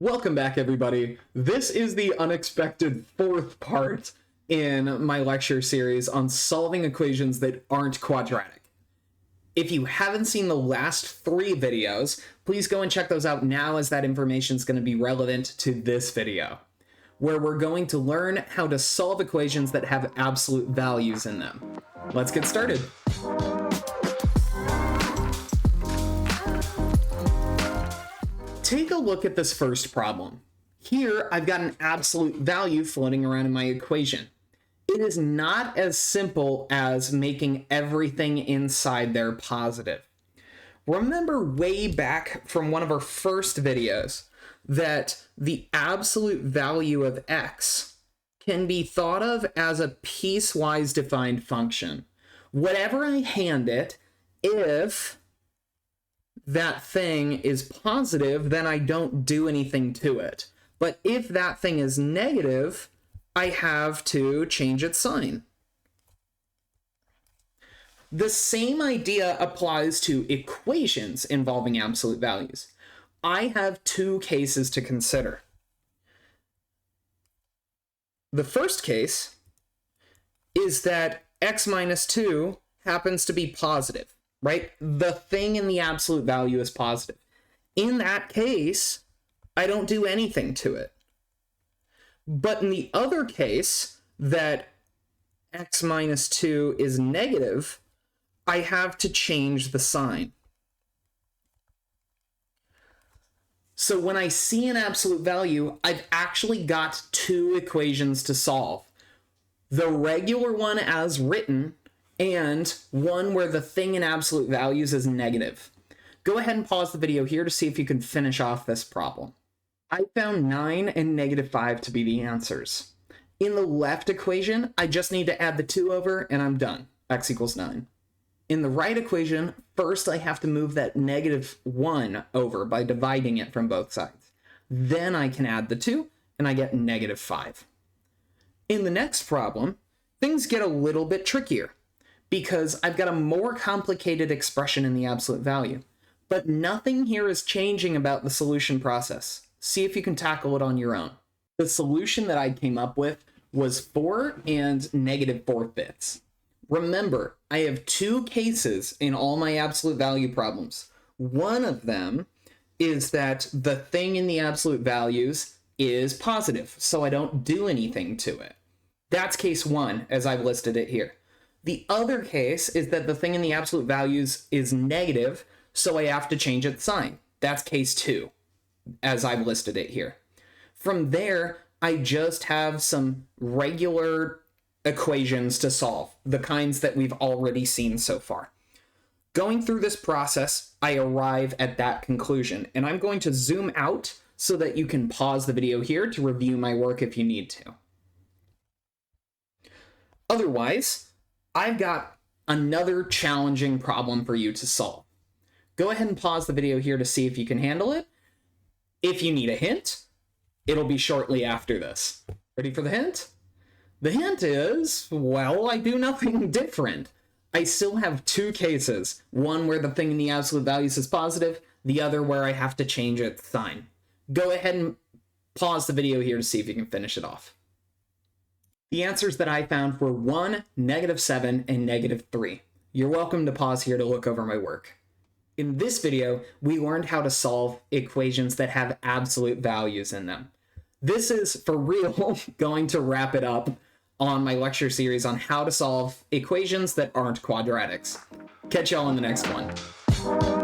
Welcome back, everybody. This is the unexpected fourth part in my lecture series on solving equations that aren't quadratic. If you haven't seen the last three videos, please go and check those out now, as that information is going to be relevant to this video, where we're going to learn how to solve equations that have absolute values in them. Let's get started. Take a look at this first problem. Here, I've got an absolute value floating around in my equation. It is not as simple as making everything inside there positive. Remember way back from one of our first videos that the absolute value of x can be thought of as a piecewise defined function. Whatever I hand it, if that thing is positive, then I don't do anything to it. But if that thing is negative, I have to change its sign. The same idea applies to equations involving absolute values. I have two cases to consider. The first case is that x minus 2 happens to be positive. Right? The thing in the absolute value is positive. In that case, I don't do anything to it. But in the other case, that x minus 2 is negative, I have to change the sign. So when I see an absolute value, I've actually got two equations to solve. The regular one as written, and one where the thing in absolute values is negative. Go ahead and pause the video here to see if you can finish off this problem. I found 9 and negative 5 to be the answers. In the left equation, I just need to add the 2 over and I'm done. X equals 9. In the right equation, first I have to move that negative 1 over by dividing it from both sides. Then I can add the 2 and I get negative 5. In the next problem, things get a little bit trickier, because I've got a more complicated expression in the absolute value. But nothing here is changing about the solution process. See if you can tackle it on your own. The solution that I came up with was 4 and negative 4 bits. Remember, I have two cases in all my absolute value problems. One of them is that the thing in the absolute values is positive, so I don't do anything to it. That's case 1, as I've listed it here. The other case is that the thing in the absolute values is negative, so I have to change its sign. That's case 2, as I've listed it here. From there, I just have some regular equations to solve, the kinds that we've already seen so far. Going through this process, I arrive at that conclusion, and I'm going to zoom out so that you can pause the video here to review my work if you need to. Otherwise, I've got another challenging problem for you to solve. Go ahead and pause the video here to see if you can handle it. If you need a hint, it'll be shortly after this. Ready for the hint? The hint is, well, I do nothing different. I still have two cases, one where the thing in the absolute values is positive, the other where I have to change its sign. Go ahead and pause the video here to see if you can finish it off. The answers that I found were 1, negative 7, and negative 3. You're welcome to pause here to look over my work. In this video, we learned how to solve equations that have absolute values in them. This is, for real, going to wrap it up on my lecture series on how to solve equations that aren't quadratics. Catch y'all in the next one.